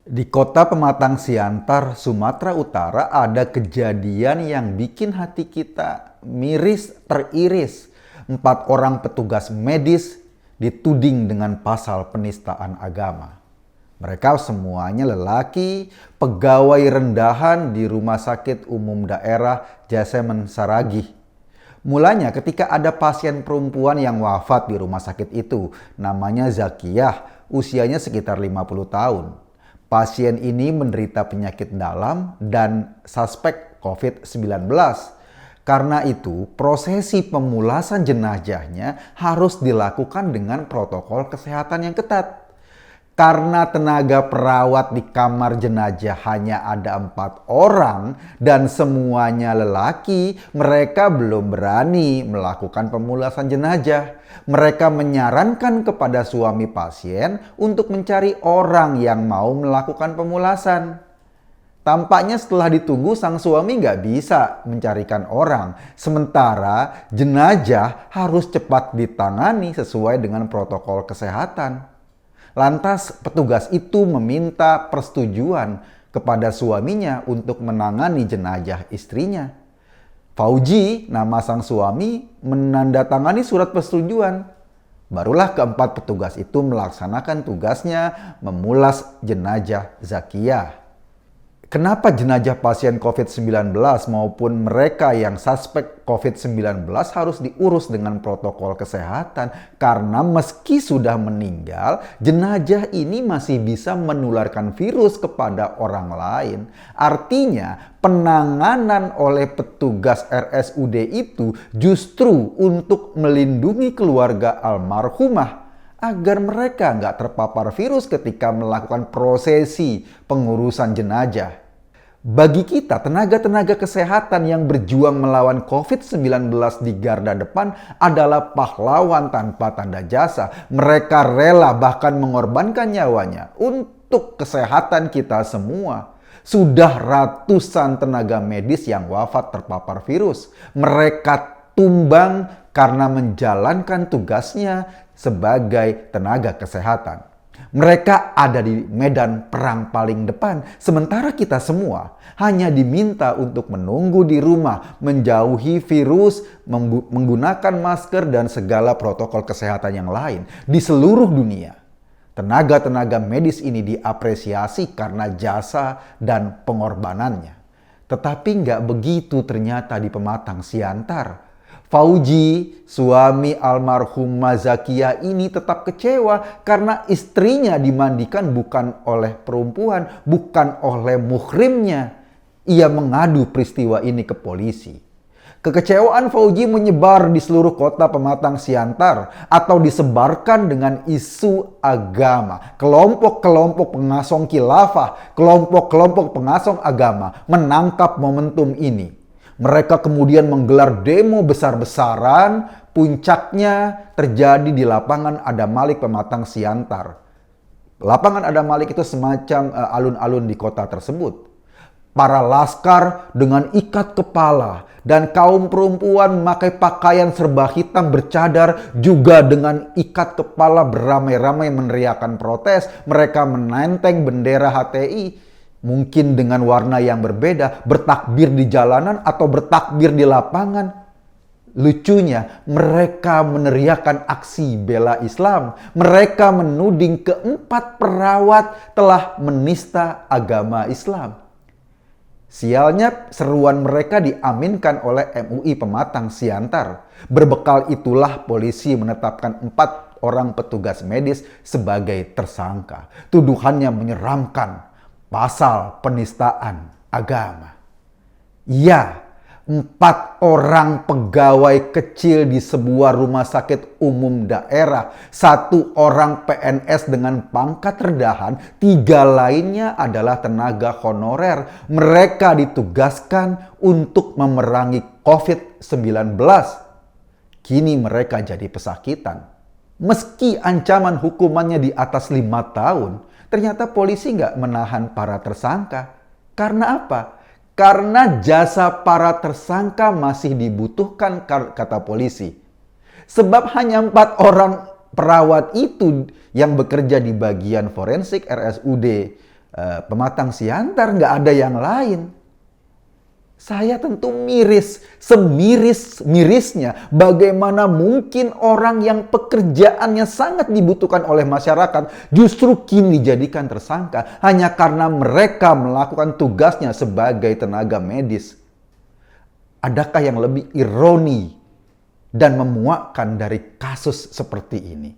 Di kota Pematang Siantar, Sumatera Utara ada kejadian yang bikin hati kita miris teriris. 4 orang petugas medis dituding dengan pasal penistaan agama. Mereka semuanya lelaki, pegawai rendahan di Rumah Sakit Umum Daerah Jasemen Saragih. Mulanya ketika ada pasien perempuan yang wafat di rumah sakit itu, namanya Zakiyah, usianya sekitar 50 tahun. Pasien ini menderita penyakit dalam dan suspek COVID-19. Karena itu, prosesi pemulasan jenazahnya harus dilakukan dengan protokol kesehatan yang ketat. Karena tenaga perawat di kamar jenazah hanya ada 4 orang dan semuanya lelaki, mereka belum berani melakukan pemulasan jenazah. Mereka menyarankan kepada suami pasien untuk mencari orang yang mau melakukan pemulasan. Tampaknya setelah ditunggu sang suami nggak bisa mencarikan orang. Sementara jenazah harus cepat ditangani sesuai dengan protokol kesehatan. Lantas petugas itu meminta persetujuan kepada suaminya untuk menangani jenazah istrinya. Fauji, nama sang suami, menandatangani surat persetujuan. Barulah keempat petugas itu melaksanakan tugasnya memulas jenazah Zakiyah. Kenapa jenazah pasien COVID-19 maupun mereka yang suspek COVID-19 harus diurus dengan protokol kesehatan? Karena meski sudah meninggal, jenazah ini masih bisa menularkan virus kepada orang lain. Artinya, penanganan oleh petugas RSUD itu justru untuk melindungi keluarga almarhumah agar mereka nggak terpapar virus ketika melakukan prosesi pengurusan jenazah. Bagi kita, tenaga-tenaga kesehatan yang berjuang melawan COVID-19 di garda depan adalah pahlawan tanpa tanda jasa. Mereka rela bahkan mengorbankan nyawanya untuk kesehatan kita semua. Sudah ratusan tenaga medis yang wafat terpapar virus. Mereka tumbang karena menjalankan tugasnya sebagai tenaga kesehatan. Mereka ada di medan perang paling depan, sementara kita semua hanya diminta untuk menunggu di rumah, menjauhi virus, menggunakan masker dan segala protokol kesehatan yang lain. Di seluruh dunia, tenaga-tenaga medis ini diapresiasi karena jasa dan pengorbanannya. Tetapi nggak begitu ternyata di Pematang Siantar. Fauji, suami almarhumah Zakiyah ini tetap kecewa karena istrinya dimandikan bukan oleh perempuan, bukan oleh muhrimnya. Ia mengadu peristiwa ini ke polisi. Kekecewaan Fauji menyebar di seluruh kota Pematang Siantar atau disebarkan dengan isu agama. Kelompok-kelompok pengasong khilafah, kelompok-kelompok pengasong agama menangkap momentum ini. Mereka kemudian menggelar demo besar-besaran, puncaknya terjadi di lapangan Adam Malik Pematang Siantar. Lapangan Adam Malik itu semacam alun-alun di kota tersebut. Para laskar dengan ikat kepala dan kaum perempuan memakai pakaian serba hitam bercadar juga dengan ikat kepala beramai-ramai meneriakan protes. Mereka menenteng bendera HTI. Mungkin dengan warna yang berbeda, bertakbir di jalanan atau bertakbir di lapangan. Lucunya, mereka meneriakan aksi bela Islam. Mereka menuding keempat perawat telah menista agama Islam. Sialnya, seruan mereka diaminkan oleh MUI Pematang Siantar. Berbekal itulah polisi menetapkan 4 orang petugas medis sebagai tersangka. Tuduhannya menyeramkan. Pasal penistaan agama. Ya, 4 orang pegawai kecil di sebuah rumah sakit umum daerah, 1 orang PNS dengan pangkat rendahan, 3 lainnya adalah tenaga honorer. Mereka ditugaskan untuk memerangi COVID-19. Kini mereka jadi pesakitan. Meski ancaman hukumannya di atas 5 tahun, ternyata polisi nggak menahan para tersangka. Karena apa? Karena jasa para tersangka masih dibutuhkan, kata polisi. Sebab hanya 4 orang perawat itu yang bekerja di bagian forensik RSUD pematang siantar, nggak ada yang lain. Saya tentu miris, semiris-mirisnya bagaimana mungkin orang yang pekerjaannya sangat dibutuhkan oleh masyarakat justru kini dijadikan tersangka hanya karena mereka melakukan tugasnya sebagai tenaga medis. Adakah yang lebih ironi dan memuakkan dari kasus seperti ini?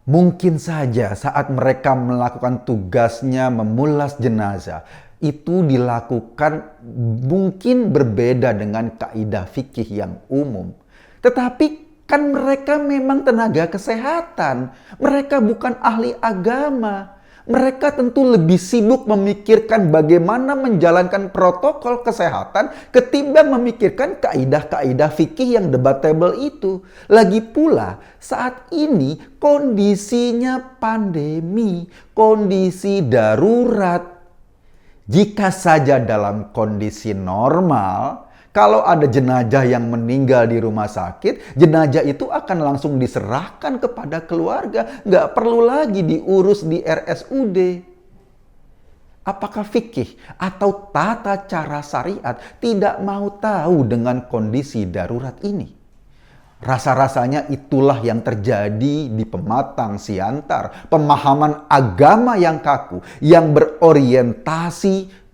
Mungkin saja saat mereka melakukan tugasnya memulas jenazah, itu dilakukan mungkin berbeda dengan kaidah fikih yang umum. Tetapi kan mereka memang tenaga kesehatan. Mereka bukan ahli agama. Mereka tentu lebih sibuk memikirkan bagaimana menjalankan protokol kesehatan ketimbang memikirkan kaidah-kaidah fikih yang debatable itu. Lagi pula, saat ini kondisinya pandemi, kondisi darurat. Jika saja dalam kondisi normal, kalau ada jenazah yang meninggal di rumah sakit, jenazah itu akan langsung diserahkan kepada keluarga. Nggak perlu lagi diurus di RSUD. Apakah fikih atau tata cara syariat tidak mau tahu dengan kondisi darurat ini? Rasa-rasanya itulah yang terjadi di pematang siantar. Pemahaman agama yang kaku, yang berorientasi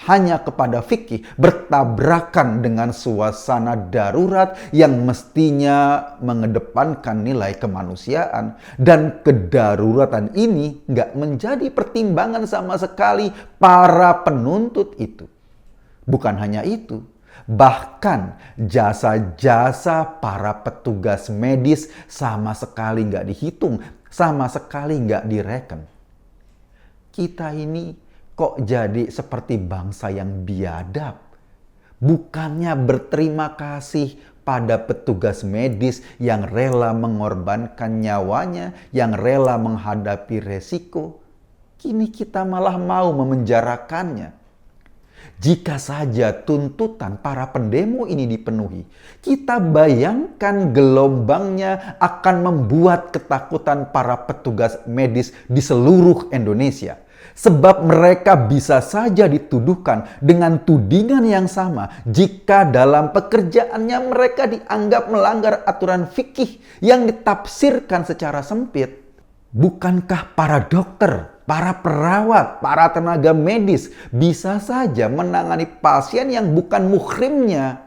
hanya kepada fikih, bertabrakan dengan suasana darurat yang mestinya mengedepankan nilai kemanusiaan. Dan kedaruratan ini nggak menjadi pertimbangan sama sekali para penuntut itu. Bukan hanya itu, bahkan jasa-jasa para petugas medis sama sekali nggak dihitung, sama sekali nggak direken. Kita ini kok jadi seperti bangsa yang biadab? Bukannya berterima kasih pada petugas medis yang rela mengorbankan nyawanya, yang rela menghadapi resiko. Kini kita malah mau memenjarakannya. Jika saja tuntutan para pendemo ini dipenuhi, kita bayangkan gelombangnya akan membuat ketakutan para petugas medis di seluruh Indonesia. Sebab mereka bisa saja dituduhkan dengan tudingan yang sama jika dalam pekerjaannya mereka dianggap melanggar aturan fikih yang ditafsirkan secara sempit. Bukankah para dokter, para perawat, para tenaga medis bisa saja menangani pasien yang bukan muhrimnya?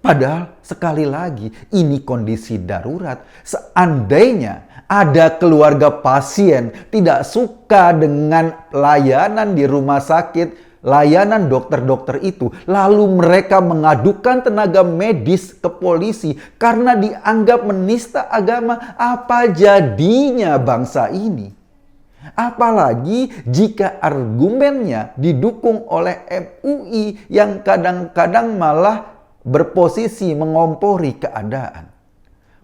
Padahal sekali lagi ini kondisi darurat. Seandainya ada keluarga pasien tidak suka dengan layanan di rumah sakit, layanan dokter-dokter itu, lalu mereka mengadukan tenaga medis ke polisi karena dianggap menista agama, apa jadinya bangsa ini? Apalagi jika argumennya didukung oleh MUI yang kadang-kadang malah berposisi mengompori keadaan.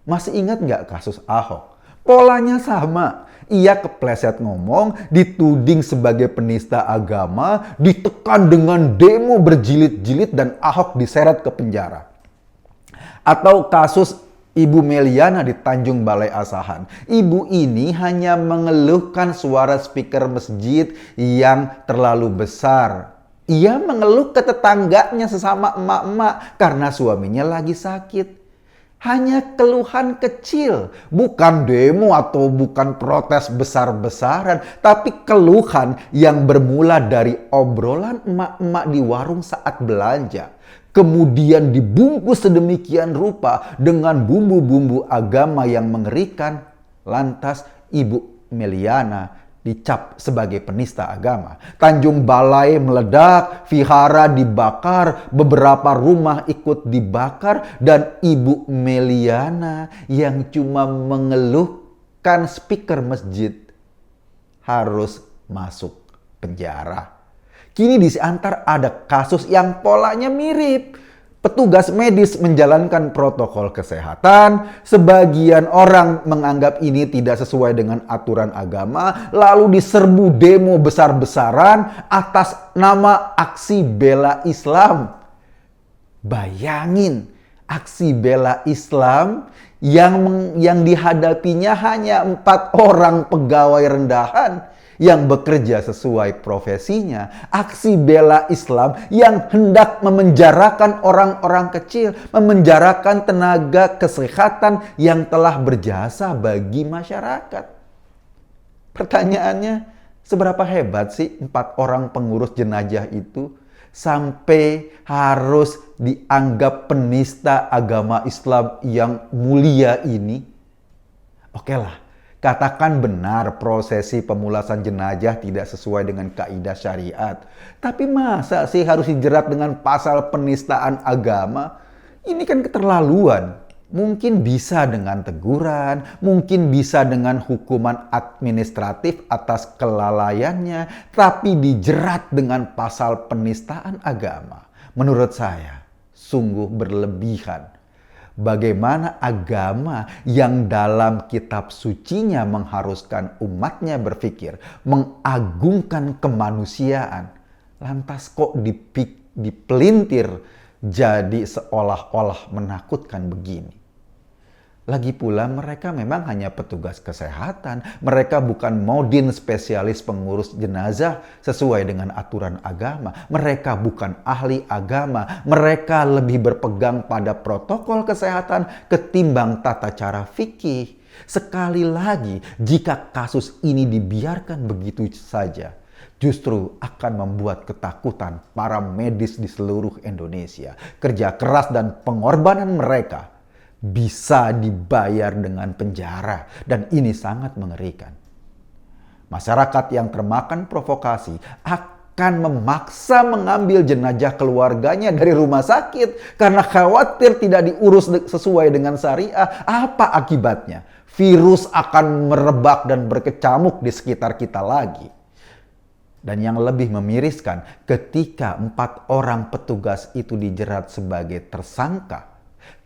Masih ingat nggak kasus Ahok? Polanya sama. Ia kepleset ngomong, dituding sebagai penista agama, ditekan dengan demo berjilid-jilid dan Ahok diseret ke penjara. Atau kasus Ibu Meliana di Tanjung Balai Asahan. Ibu ini hanya mengeluhkan suara speaker masjid yang terlalu besar. Ia mengeluh ke tetangganya sesama emak-emak karena suaminya lagi sakit. Hanya keluhan kecil, bukan demo atau bukan protes besar-besaran, tapi keluhan yang bermula dari obrolan emak-emak di warung saat belanja. Kemudian dibungkus sedemikian rupa dengan bumbu-bumbu agama yang mengerikan. Lantas Ibu Meliana dicap sebagai penista agama. Tanjung Balai meledak, vihara dibakar, beberapa rumah ikut dibakar, dan Ibu Meliana yang cuma mengeluhkan speaker masjid harus masuk penjara. Kini di Siantar ada kasus yang polanya mirip. Petugas medis menjalankan protokol kesehatan, sebagian orang menganggap ini tidak sesuai dengan aturan agama, lalu diserbu demo besar-besaran atas nama aksi bela Islam. Bayangin, aksi bela Islam yang dihadapinya hanya 4 orang pegawai rendahan yang bekerja sesuai profesinya, aksi bela Islam yang hendak memenjarakan orang-orang kecil, memenjarakan tenaga kesehatan yang telah berjasa bagi masyarakat. Pertanyaannya, seberapa hebat sih 4 orang pengurus jenazah itu sampai harus dianggap penista agama Islam yang mulia ini? Oke lah, katakan benar prosesi pemulasan jenazah tidak sesuai dengan kaidah syariat. Tapi masa sih harus dijerat dengan pasal penistaan agama? Ini kan keterlaluan. Mungkin bisa dengan teguran, mungkin bisa dengan hukuman administratif atas kelalaiannya, tapi dijerat dengan pasal penistaan agama. Menurut saya, sungguh berlebihan. Bagaimana agama yang dalam kitab sucinya mengharuskan umatnya berpikir, mengagungkan kemanusiaan, lantas kok dipelintir jadi seolah-olah menakutkan begini. Lagi pula mereka memang hanya petugas kesehatan. Mereka bukan modin spesialis pengurus jenazah sesuai dengan aturan agama. Mereka bukan ahli agama. Mereka lebih berpegang pada protokol kesehatan ketimbang tata cara fikih. Sekali lagi, jika kasus ini dibiarkan begitu saja, justru akan membuat ketakutan para medis di seluruh Indonesia. Kerja keras dan pengorbanan mereka bisa dibayar dengan penjara, dan ini sangat mengerikan. Masyarakat yang termakan provokasi akan memaksa mengambil jenazah keluarganya dari rumah sakit karena khawatir tidak diurus sesuai dengan syariah. Apa akibatnya? Virus akan merebak dan berkecamuk di sekitar kita lagi. Dan yang lebih memiriskan, ketika 4 orang petugas itu dijerat sebagai tersangka,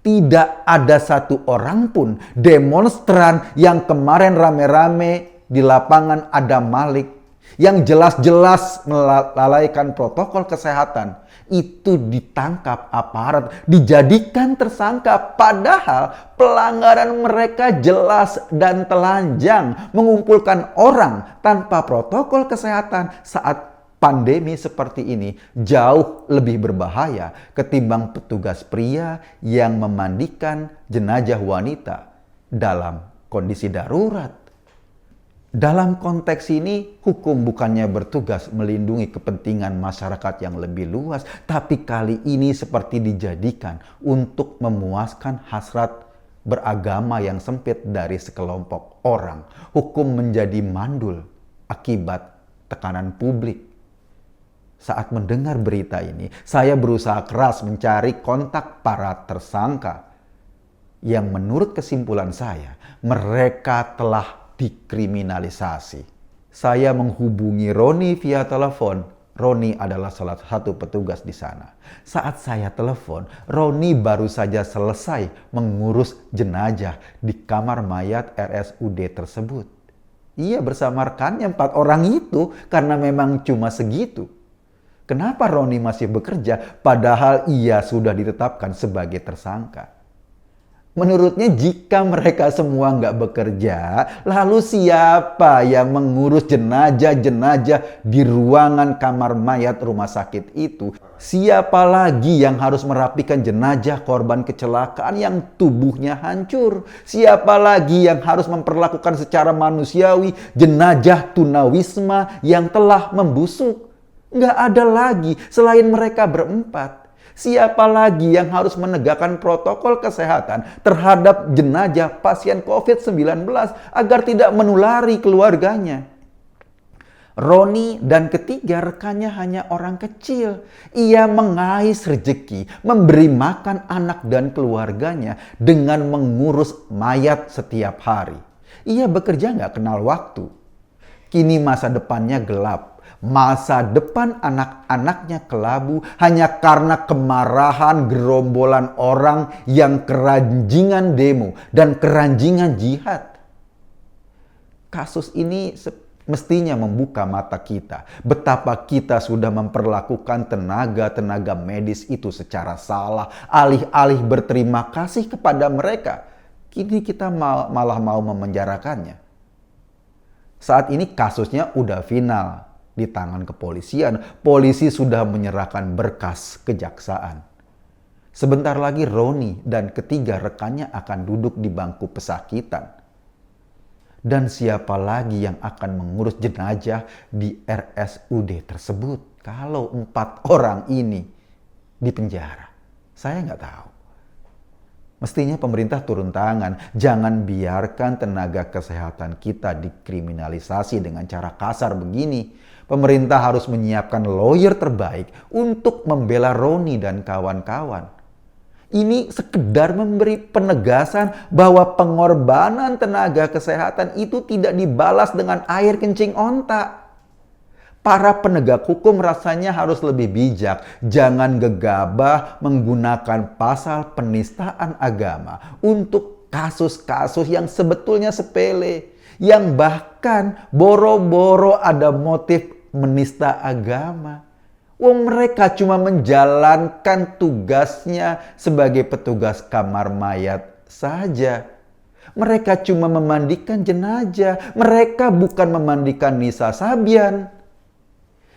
tidak ada satu orang pun demonstran yang kemarin rame-rame di lapangan Adam Malik yang jelas-jelas melalaikan protokol kesehatan itu ditangkap aparat, dijadikan tersangka, padahal pelanggaran mereka jelas dan telanjang, mengumpulkan orang tanpa protokol kesehatan saat pandemi seperti ini jauh lebih berbahaya ketimbang petugas pria yang memandikan jenazah wanita dalam kondisi darurat. Dalam konteks ini, hukum bukannya bertugas melindungi kepentingan masyarakat yang lebih luas, tapi kali ini seperti dijadikan untuk memuaskan hasrat beragama yang sempit dari sekelompok orang. Hukum menjadi mandul akibat tekanan publik. Saat mendengar berita ini, saya berusaha keras mencari kontak para tersangka yang menurut kesimpulan saya, mereka telah dikriminalisasi. Saya menghubungi Roni via telepon. Roni adalah salah satu petugas di sana. Saat saya telepon, Roni baru saja selesai mengurus jenazah di kamar mayat RSUD tersebut. Ia bersama rekannya 4 orang itu karena memang cuma segitu. Kenapa Roni masih bekerja padahal ia sudah ditetapkan sebagai tersangka? Menurutnya jika mereka semua nggak bekerja, lalu siapa yang mengurus jenazah-jenazah di ruangan kamar mayat rumah sakit itu? Siapa lagi yang harus merapikan jenazah korban kecelakaan yang tubuhnya hancur? Siapa lagi yang harus memperlakukan secara manusiawi jenazah tunawisma yang telah membusuk? Nggak ada lagi selain mereka berempat. Siapa lagi yang harus menegakkan protokol kesehatan terhadap jenazah pasien COVID-19 agar tidak menulari keluarganya? Roni dan ketiga rekannya hanya orang kecil. Ia mengais rezeki, memberi makan anak dan keluarganya dengan mengurus mayat setiap hari. Ia bekerja nggak kenal waktu. Kini masa depannya gelap. Masa depan anak-anaknya kelabu hanya karena kemarahan gerombolan orang yang keranjingan demo dan keranjingan jihad. Kasus ini mestinya membuka mata kita betapa kita sudah memperlakukan tenaga-tenaga medis itu secara salah. Alih-alih berterima kasih kepada mereka, kini kita malah mau memenjarakannya. Saat ini kasusnya udah final di tangan kepolisian. Polisi sudah menyerahkan berkas kejaksaan. Sebentar lagi Roni dan ketiga rekannya akan duduk di bangku pesakitan. Dan siapa lagi yang akan mengurus jenazah di RSUD tersebut kalau 4 orang ini di penjara? Saya nggak tahu. Mestinya pemerintah turun tangan. Jangan biarkan tenaga kesehatan kita dikriminalisasi dengan cara kasar begini. Pemerintah harus menyiapkan lawyer terbaik untuk membela Roni dan kawan-kawan. Ini sekedar memberi penegasan bahwa pengorbanan tenaga kesehatan itu tidak dibalas dengan air kencing onta. Para penegak hukum rasanya harus lebih bijak. Jangan gegabah menggunakan pasal penistaan agama untuk kasus-kasus yang sebetulnya sepele. Yang bahkan boro-boro ada motif menista agama. Mereka cuma menjalankan tugasnya sebagai petugas kamar mayat saja. Mereka cuma memandikan jenazah. Mereka bukan memandikan Nisa Sabian.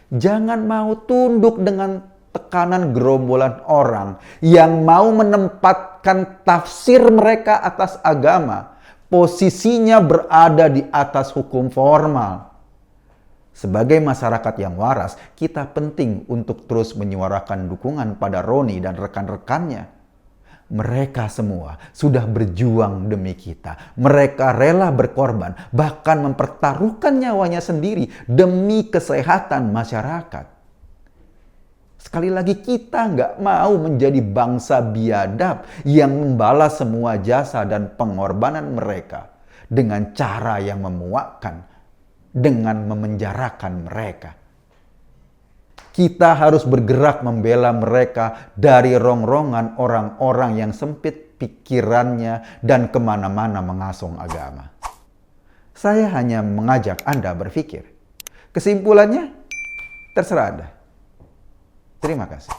Jangan mau tunduk dengan tekanan gerombolan orang yang mau menempatkan tafsir mereka atas agama. Posisinya berada di atas hukum formal. Sebagai masyarakat yang waras, kita penting untuk terus menyuarakan dukungan pada Roni dan rekan-rekannya. Mereka semua sudah berjuang demi kita. Mereka rela berkorban, bahkan mempertaruhkan nyawanya sendiri demi kesehatan masyarakat. Sekali lagi, kita nggak mau menjadi bangsa biadab yang membalas semua jasa dan pengorbanan mereka dengan cara yang memuakkan, dengan memenjarakan mereka. Kita harus bergerak membela mereka dari rongrongan orang-orang yang sempit pikirannya dan kemana-mana mengasong agama. Saya hanya mengajak Anda berpikir. Kesimpulannya, terserah Anda. Terima kasih.